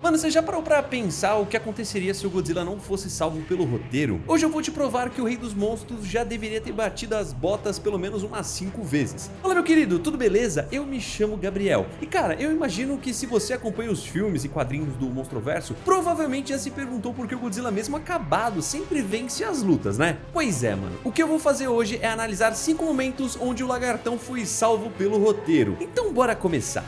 Mano, você já parou pra pensar o que aconteceria se o Godzilla não fosse salvo pelo roteiro? Hoje eu vou te provar que o Rei dos Monstros já deveria ter batido as botas pelo menos umas 5 vezes. Fala, meu querido, tudo beleza? Eu me chamo Gabriel. E cara, eu imagino que se você acompanha os filmes e quadrinhos do Monstroverso, provavelmente já se perguntou por que o Godzilla, mesmo acabado, sempre vence as lutas, né? Pois é, mano. O que eu vou fazer hoje é analisar 5 momentos onde o lagartão foi salvo pelo roteiro. Então bora começar.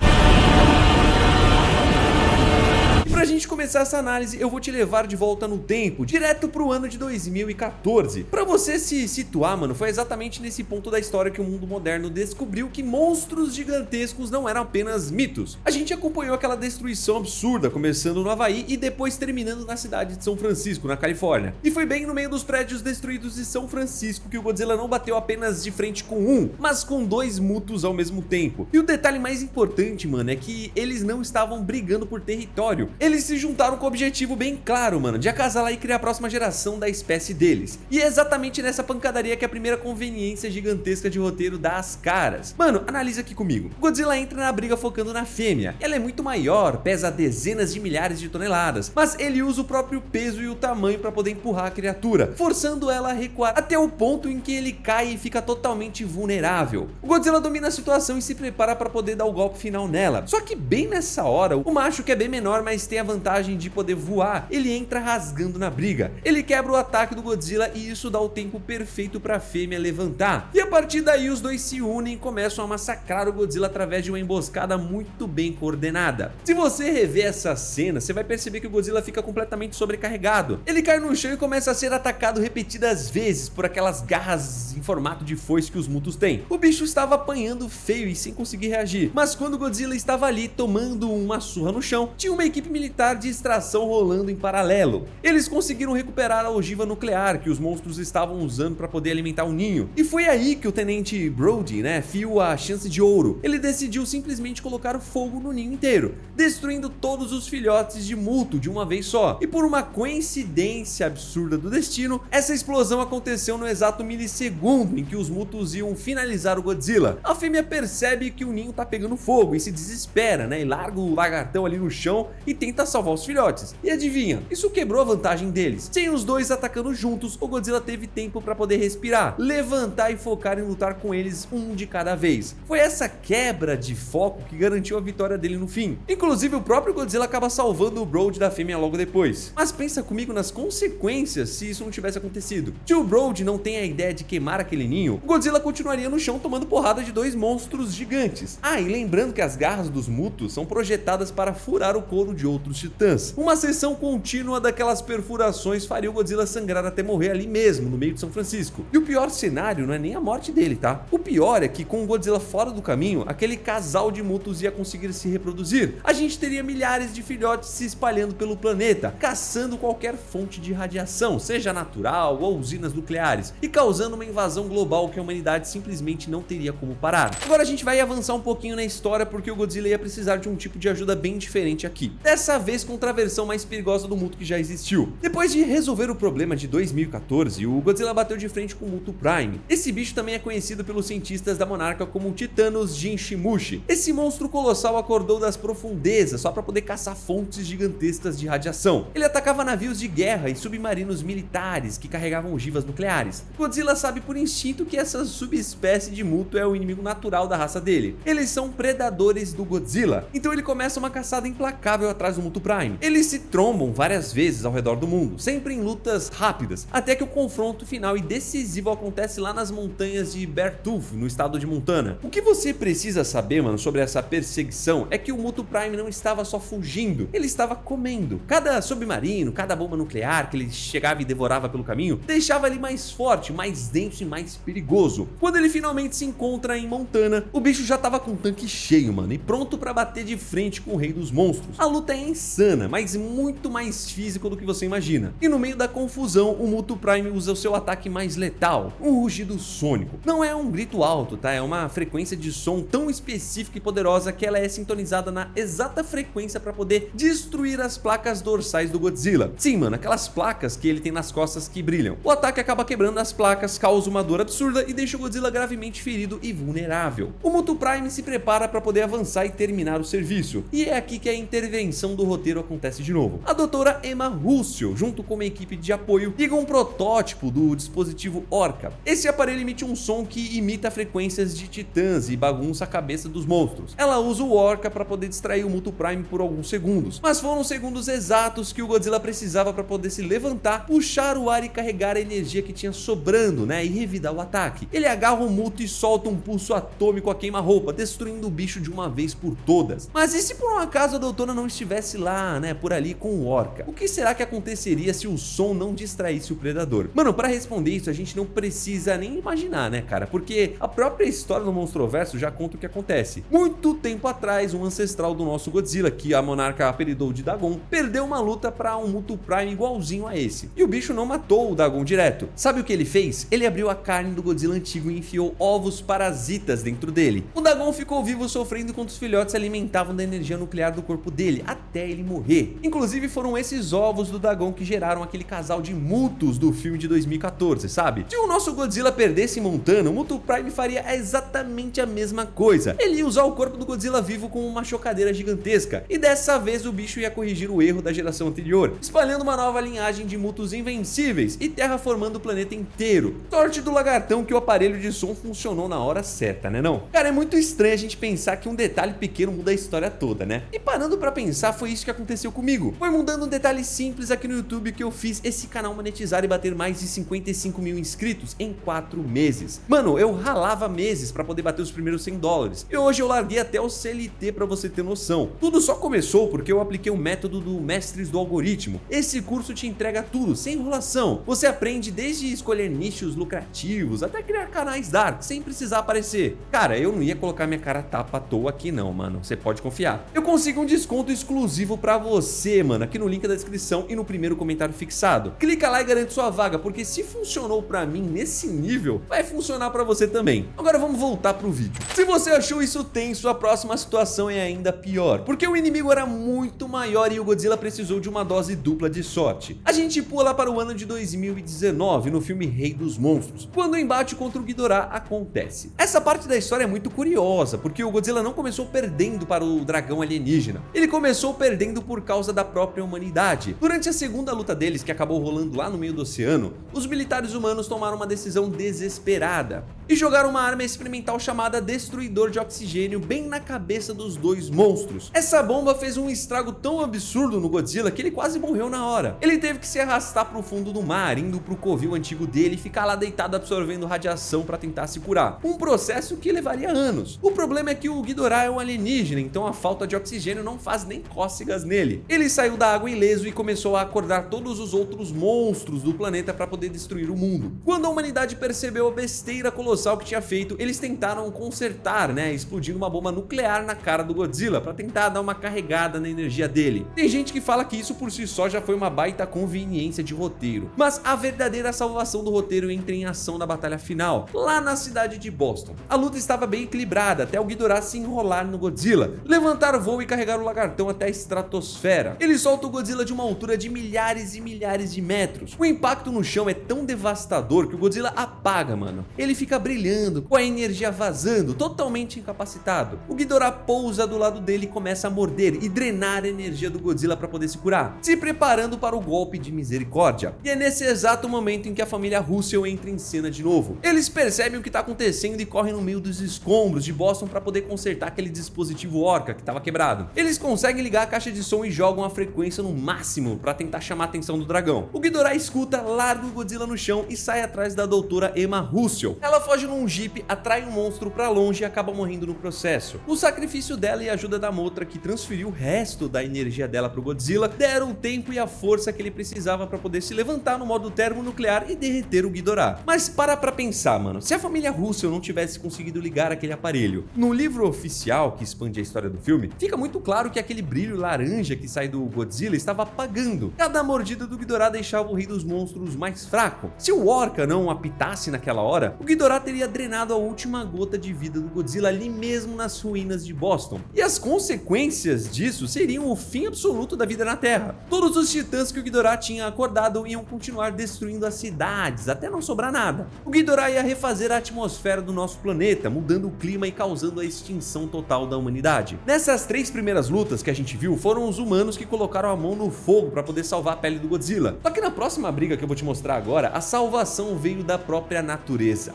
Pra gente começar essa análise, eu vou te levar de volta no tempo, direto pro ano de 2014. Pra você se situar, mano, foi exatamente nesse ponto da história que o mundo moderno descobriu que monstros gigantescos não eram apenas mitos. A gente acompanhou aquela destruição absurda, começando no Havaí e depois terminando na cidade de São Francisco, na Califórnia. E foi bem no meio dos prédios destruídos de São Francisco que o Godzilla não bateu apenas de frente com um, mas com 2 mutos ao mesmo tempo. E o detalhe mais importante, mano, é que eles não estavam brigando por território. Eles se juntaram com o objetivo bem claro, mano, de acasalar e criar a próxima geração da espécie deles. E é exatamente nessa pancadaria que a primeira conveniência gigantesca de roteiro dá as caras. Mano, analisa aqui comigo. O Godzilla entra na briga focando na fêmea. Ela é muito maior, pesa dezenas de milhares de toneladas, mas ele usa o próprio peso e o tamanho para poder empurrar a criatura, forçando ela a recuar até o ponto em que ele cai e fica totalmente vulnerável. O Godzilla domina a situação e se prepara para poder dar o golpe final nela. Só que bem nessa hora, o macho, que é bem menor, mas tem a vantagem de poder voar, ele entra rasgando na briga. Ele quebra o ataque do Godzilla e isso dá o tempo perfeito para a fêmea levantar. E a partir daí os dois se unem e começam a massacrar o Godzilla através de uma emboscada muito bem coordenada. Se você rever essa cena, você vai perceber que o Godzilla fica completamente sobrecarregado. Ele cai no chão e começa a ser atacado repetidas vezes por aquelas garras em formato de foice que os mutos têm. O bicho estava apanhando feio e sem conseguir reagir, mas quando o Godzilla estava ali tomando uma surra no chão, tinha uma equipe militar de extração rolando em paralelo. Eles conseguiram recuperar a ogiva nuclear que os monstros estavam usando para poder alimentar o ninho. E foi aí que o tenente Brody, viu a chance de ouro. Ele decidiu simplesmente colocar fogo no ninho inteiro, destruindo todos os filhotes de muto de uma vez só. E por uma coincidência absurda do destino, essa explosão aconteceu no exato milissegundo em que os mutos iam finalizar o Godzilla. A fêmea percebe que o ninho tá pegando fogo e se desespera, e larga o lagartão ali no chão e tenta salvar os filhotes. E adivinha, isso quebrou a vantagem deles. Sem os dois atacando juntos, o Godzilla teve tempo para poder respirar, levantar e focar em lutar com eles um de cada vez. Foi essa quebra de foco que garantiu a vitória dele no fim. Inclusive o próprio Godzilla acaba salvando o Brody da fêmea logo depois. Mas pensa comigo nas consequências se isso não tivesse acontecido. Se o Brody não tem a ideia de queimar aquele ninho, o Godzilla continuaria no chão tomando porrada de 2 monstros gigantes. E lembrando que as garras dos mutos são projetadas para furar o couro de outros titãs. Uma sessão contínua daquelas perfurações faria o Godzilla sangrar até morrer ali mesmo, no meio de São Francisco. E o pior cenário não é nem a morte dele, tá? O pior é que com o Godzilla fora do caminho, aquele casal de mutos ia conseguir se reproduzir. A gente teria milhares de filhotes se espalhando pelo planeta, caçando qualquer fonte de radiação, seja natural ou usinas nucleares, e causando uma invasão global que a humanidade simplesmente não teria como parar. Agora a gente vai avançar um pouquinho na história porque o Godzilla ia precisar de um tipo de ajuda bem diferente aqui. Dessa vez contra a versão mais perigosa do muto que já existiu. Depois de resolver o problema de 2014, o Godzilla bateu de frente com o Muto Prime. Esse bicho também é conhecido pelos cientistas da Monarca como Titanos Jinshimushi. Esse monstro colossal acordou das profundezas só para poder caçar fontes gigantescas de radiação. Ele atacava navios de guerra e submarinos militares que carregavam ogivas nucleares. Godzilla sabe por instinto que essa subespécie de muto é o inimigo natural da raça dele. Eles são predadores do Godzilla, então ele começa uma caçada implacável atrás do Muto Prime. Eles se trombam várias vezes ao redor do mundo, sempre em lutas rápidas, até que o confronto final e decisivo acontece lá nas montanhas de Beartooth, no estado de Montana. O que você precisa saber, mano, sobre essa perseguição é que o Muto Prime não estava só fugindo, ele estava comendo. Cada submarino, cada bomba nuclear que ele chegava e devorava pelo caminho, deixava ele mais forte, mais denso e mais perigoso. Quando ele finalmente se encontra em Montana, o bicho já estava com o tanque cheio, mano, e pronto para bater de frente com o Rei dos Monstros. A luta é insana, mas muito mais físico do que você imagina. E no meio da confusão, o Muto Prime usa o seu ataque mais letal, um rugido sônico. Não é um grito alto, tá? É uma frequência de som tão específica e poderosa que ela é sintonizada na exata frequência para poder destruir as placas dorsais do Godzilla. Sim, mano, aquelas placas que ele tem nas costas que brilham. O ataque acaba quebrando as placas, causa uma dor absurda e deixa o Godzilla gravemente ferido e vulnerável. O Muto Prime se prepara para poder avançar e terminar o serviço. E é aqui que a intervenção do roteiro acontece de novo. A doutora Emma Russell, junto com uma equipe de apoio, liga um protótipo do dispositivo Orca. Esse aparelho emite um som que imita frequências de titãs e bagunça a cabeça dos monstros. Ela usa o Orca para poder distrair o Muto Prime por alguns segundos, mas foram segundos exatos que o Godzilla precisava para poder se levantar, puxar o ar e carregar a energia que tinha sobrando, né, e revidar o ataque. Ele agarra o Muto e solta um pulso atômico a queima-roupa, destruindo o bicho de uma vez por todas. Mas e se por um acaso a doutora não estivesse lá, né, por ali com o Orca? O que será que aconteceria se o som não distraísse o predador? Mano, para responder isso a gente não precisa nem imaginar, né, cara? Porque a própria história do Monstroverso já conta o que acontece. Muito tempo atrás, um ancestral do nosso Godzilla, que a monarca apelidou de Dagon, perdeu uma luta para um Muto Prime igualzinho a esse. E o bicho não matou o Dagon direto. Sabe o que ele fez? Ele abriu a carne do Godzilla antigo e enfiou ovos parasitas dentro dele. O Dagon ficou vivo sofrendo enquanto os filhotes se alimentavam da energia nuclear do corpo dele, até ele morrer. Inclusive foram esses ovos do Dagon que geraram aquele casal de Mutos do filme de 2014, sabe? Se o nosso Godzilla perdesse Montana, o Muto Prime faria exatamente a mesma coisa. Ele ia usar o corpo do Godzilla vivo como uma chocadeira gigantesca, e dessa vez o bicho ia corrigir o erro da geração anterior, espalhando uma nova linhagem de Mutos invencíveis e terraformando o planeta inteiro. Sorte do lagartão que o aparelho de som funcionou na hora certa, né não? Cara, é muito estranho a gente pensar que um detalhe pequeno muda a história toda, né? E parando pra pensar, foi isso que aconteceu comigo. Foi mudando um detalhe simples aqui no YouTube que eu fiz esse canal monetizar e bater mais de 55 mil inscritos em 4 meses. Mano, eu ralava meses pra poder bater os primeiros $100. E hoje eu larguei até o CLT pra você ter noção. Tudo só começou porque eu apliquei o método do Mestres do Algoritmo. Esse curso te entrega tudo, sem enrolação. Você aprende desde escolher nichos lucrativos até criar canais dark, sem precisar aparecer. Cara, eu não ia colocar minha cara tapa à toa aqui não, mano. Você pode confiar. Eu consigo um desconto exclusivo pra você, mano, aqui no link da descrição e no primeiro comentário fixado. Clica lá e garante sua vaga, porque se funcionou pra mim nesse nível, vai funcionar pra você também. Agora vamos voltar pro vídeo. Se você achou isso tenso, a próxima situação é ainda pior, porque o inimigo era muito maior e o Godzilla precisou de uma dose dupla de sorte. A gente pula para o ano de 2019, no filme Rei dos Monstros, quando o embate contra o Ghidorah acontece. Essa parte da história é muito curiosa, porque o Godzilla não começou perdendo para o dragão alienígena. Ele começou perdendo por causa da própria humanidade. Durante a segunda luta deles, que acabou rolando lá no meio do oceano, os militares humanos tomaram uma decisão desesperada e jogaram uma arma experimental chamada Destruidor de Oxigênio bem na cabeça dos dois monstros. Essa bomba fez um estrago tão absurdo no Godzilla que ele quase morreu na hora. Ele teve que se arrastar para o fundo do mar, indo para o covil antigo dele e ficar lá deitado absorvendo radiação para tentar se curar. Um processo que levaria anos. O problema é que o Ghidorah é um alienígena, então a falta de oxigênio não faz nem cócegas nele. Ele saiu da água ileso e começou a acordar todos os outros monstros do planeta para poder destruir o mundo. Quando a humanidade percebeu a besteira colossal que tinha feito, eles tentaram consertar, né, explodindo uma bomba nuclear na cara do Godzilla para tentar dar uma carregada na energia dele. Tem gente que fala que isso por si só já foi uma baita conveniência de roteiro, mas a verdadeira salvação do roteiro entra em ação na batalha final, lá na cidade de Boston. A luta estava bem equilibrada até o Ghidorah se enrolar no Godzilla, levantar o voo e carregar o lagartão até a estratosfera. Ele solta o Godzilla de uma altura de milhares e milhares de metros. O impacto no chão é tão devastador que o Godzilla apaga, mano. Ele fica brilhando, com a energia vazando, totalmente incapacitado. O Ghidorah pousa do lado dele e começa a morder e drenar a energia do Godzilla para poder se curar, se preparando para o golpe de misericórdia. E é nesse exato momento em que a família Russell entra em cena de novo. Eles percebem o que está acontecendo e correm no meio dos escombros de Boston para poder consertar aquele dispositivo Orca que estava quebrado. Eles conseguem ligar a caixa de som e jogam a frequência no máximo para tentar chamar a atenção do dragão. O Ghidorah escuta, larga o Godzilla no chão e sai atrás da doutora Emma Russell. Ela foge num jeep, atrai um monstro para longe e acaba morrendo no processo. O sacrifício dela e a ajuda da Mothra, que transferiu o resto da energia dela pro Godzilla, deram o tempo e a força que ele precisava para poder se levantar no modo termonuclear e derreter o Ghidorah. Mas para pra pensar, mano, se a família Russell não tivesse conseguido ligar aquele aparelho, no livro oficial que expande a história do filme, fica muito claro que aquele brilho laranja que sai do Godzilla estava apagando. Cada mordida do Ghidorah deixava o rei dos monstros mais fraco. Se o Orca não apitasse naquela hora, o Ghidorah teria drenado a última gota de vida do Godzilla ali mesmo nas ruínas de Boston. E as consequências disso seriam o fim absoluto da vida na Terra. Todos os titãs que o Ghidorah tinha acordado iam continuar destruindo as cidades, até não sobrar nada. O Ghidorah ia refazer a atmosfera do nosso planeta, mudando o clima e causando a extinção total da humanidade. Nessas 3 primeiras lutas que a gente viu, foram os os humanos que colocaram a mão no fogo para poder salvar a pele do Godzilla. Só que na próxima briga que eu vou te mostrar agora, a salvação veio da própria natureza.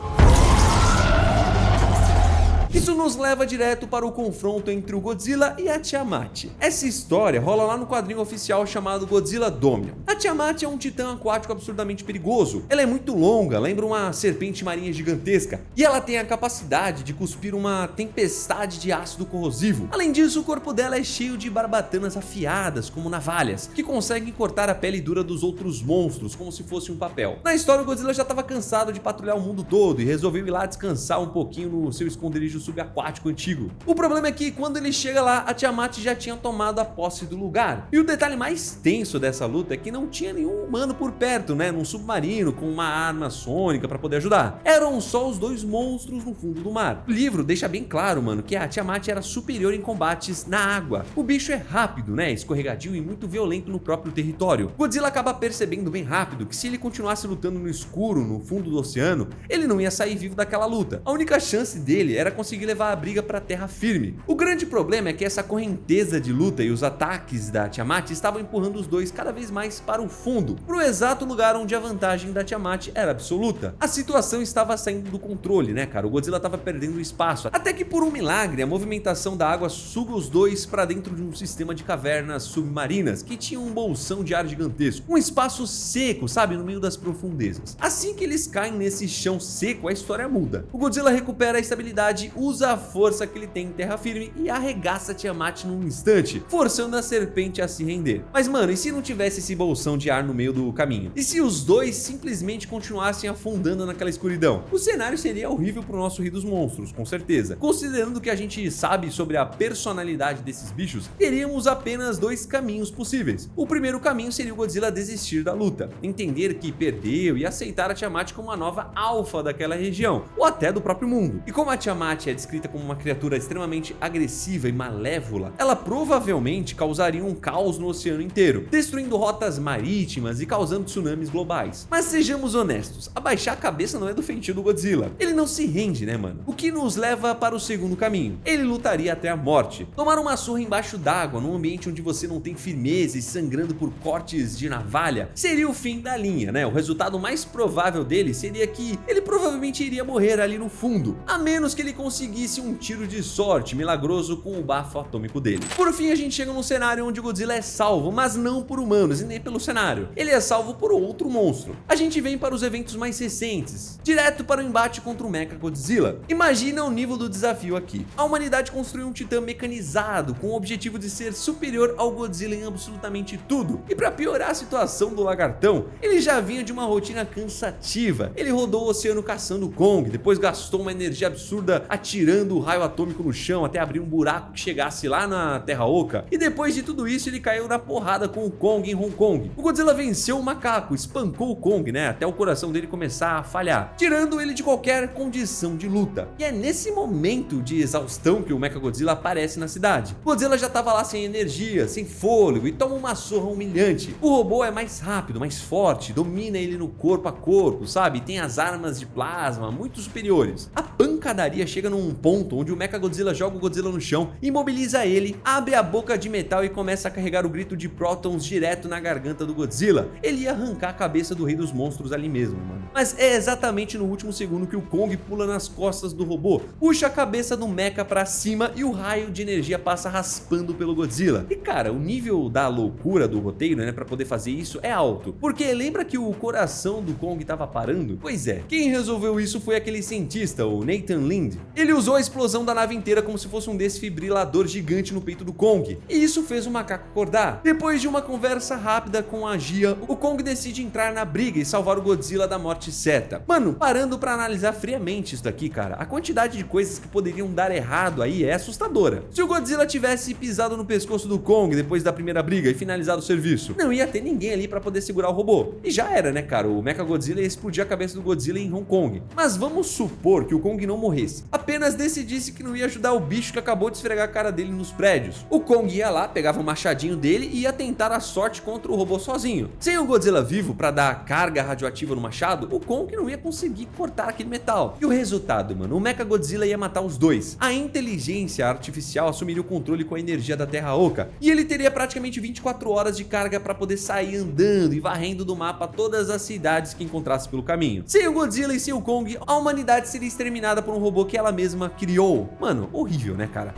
Isso nos leva direto para o confronto entre o Godzilla e a Tiamat. Essa história rola lá no quadrinho oficial chamado Godzilla Dominion. A Tiamat é um titã aquático absurdamente perigoso. Ela é muito longa, lembra uma serpente marinha gigantesca, e ela tem a capacidade de cuspir uma tempestade de ácido corrosivo. Além disso, o corpo dela é cheio de barbatanas afiadas, como navalhas, que conseguem cortar a pele dura dos outros monstros, como se fosse um papel. Na história, o Godzilla já estava cansado de patrulhar o mundo todo e resolveu ir lá descansar um pouquinho no seu esconderijo subaquático antigo. O problema é que quando ele chega lá, a Tiamat já tinha tomado a posse do lugar. E o detalhe mais tenso dessa luta é que não tinha nenhum humano por perto, né, num submarino com uma arma sônica para poder ajudar. Eram só os dois monstros no fundo do mar. O livro deixa bem claro, mano, que a Tiamat era superior em combates na água. O bicho é rápido, né, escorregadio e muito violento no próprio território. Godzilla acaba percebendo bem rápido que se ele continuasse lutando no escuro, no fundo do oceano, ele não ia sair vivo daquela luta. A única chance dele era conseguir levar a briga para terra firme. O grande problema é que essa correnteza de luta e os ataques da Tiamat estavam empurrando os dois cada vez mais para o fundo, para o exato lugar onde a vantagem da Tiamat era absoluta. A situação estava saindo do controle, né, cara? O Godzilla estava perdendo espaço, até que por um milagre a movimentação da água suga os dois para dentro de um sistema de cavernas submarinas que tinha um bolsão de ar gigantesco, um espaço seco, sabe, no meio das profundezas. Assim que eles caem nesse chão seco, a história muda. O Godzilla recupera a estabilidade, usa a força que ele tem em terra firme e arregaça Tiamat num instante, forçando a serpente a se render. Mas mano, e se não tivesse esse bolsão de ar no meio do caminho? E se os dois simplesmente continuassem afundando naquela escuridão? O cenário seria horrível pro nosso Rei dos Monstros, com certeza. Considerando que a gente sabe sobre a personalidade desses bichos, teríamos apenas dois caminhos possíveis. O primeiro caminho seria o Godzilla desistir da luta, entender que perdeu e aceitar a Tiamat como a nova alfa daquela região, ou até do próprio mundo. E como a Tiamat é descrita como uma criatura extremamente agressiva e malévola, ela provavelmente causaria um caos no oceano inteiro, destruindo rotas marítimas e causando tsunamis globais. Mas sejamos honestos, abaixar a cabeça não é do feitio do Godzilla. Ele não se rende, né, mano? O que nos leva para o segundo caminho. Ele lutaria até a morte. Tomar uma surra embaixo d'água, num ambiente onde você não tem firmeza e sangrando por cortes de navalha, seria o fim da linha, né? O resultado mais provável dele seria que ele provavelmente iria morrer ali no fundo, a menos que ele conseguisse um tiro de sorte milagroso com o bafo atômico dele. Por fim, a gente chega num cenário onde o Godzilla é salvo, mas não por humanos e nem pelo cenário. Ele é salvo por outro monstro. A gente vem para os eventos mais recentes, direto para o embate contra o Mechagodzilla. Imagina o nível do desafio aqui. A humanidade construiu um titã mecanizado com o objetivo de ser superior ao Godzilla em absolutamente tudo. E para piorar a situação do lagartão, ele já vinha de uma rotina cansativa. Ele rodou o oceano caçando o Kong, depois gastou uma energia absurda atirando o raio atômico no chão até abrir um buraco que chegasse lá na Terra Oca, e depois de tudo isso ele caiu na porrada com o Kong em Hong Kong. O Godzilla venceu o macaco, espancou o Kong, né, até o coração dele começar a falhar, tirando ele de qualquer condição de luta. E é nesse momento de exaustão que o Mechagodzilla aparece na cidade. O Godzilla já tava lá sem energia, sem fôlego e toma uma surra humilhante. O robô é mais rápido, mais forte, domina ele no corpo a corpo, sabe? Tem as armas de plasma muito superiores. A pancadaria chega num ponto onde o Mechagodzilla joga o Godzilla no chão, imobiliza ele, abre a boca de metal e começa a carregar o grito de prótons direto na garganta do Godzilla. Ele ia arrancar a cabeça do Rei dos Monstros ali mesmo, mano. Mas é exatamente no último segundo que o Kong pula nas costas do robô, puxa a cabeça do Mecha pra cima e o raio de energia passa raspando pelo Godzilla. E cara, o nível da loucura do roteiro, né, pra poder fazer isso é alto. Porque lembra que o coração do Kong tava parando? Pois é, quem resolveu isso foi aquele cientista, o Nathan Lind. Ele usou a explosão da nave inteira como se fosse um desfibrilador gigante no peito do Kong, e isso fez o macaco acordar. Depois de uma conversa rápida com a Gia, o Kong decide entrar na briga e salvar o Godzilla da morte certa. Mano, parando pra analisar friamente isso daqui, cara, a quantidade de coisas que poderiam dar errado aí é assustadora. Se o Godzilla tivesse pisado no pescoço do Kong depois da primeira briga e finalizado o serviço, não ia ter ninguém ali pra poder segurar o robô. E já era, né, cara, o Mechagodzilla ia explodir a cabeça do Godzilla em Hong Kong. Mas vamos supor que o Kong não morresse. Apenas decidisse que não ia ajudar o bicho que acabou de esfregar a cara dele nos prédios. O Kong ia lá, pegava o machadinho dele e ia tentar a sorte contra o robô sozinho. Sem o Godzilla vivo pra dar carga radioativa no machado, o Kong não ia conseguir cortar aquele metal. E o resultado, mano? O Mechagodzilla ia matar os dois. A inteligência artificial assumiria o controle com a energia da Terra Oca. E ele teria praticamente 24 horas de carga pra poder sair andando e varrendo do mapa todas as cidades que encontrasse pelo caminho. Sem o Godzilla e sem o Kong, a humanidade seria exterminada por um robô que ela mesma criou. Mano, horrível, né, cara?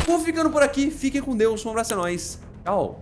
Vou ficando por aqui. Fiquem com Deus. Um abraço a nós. Tchau.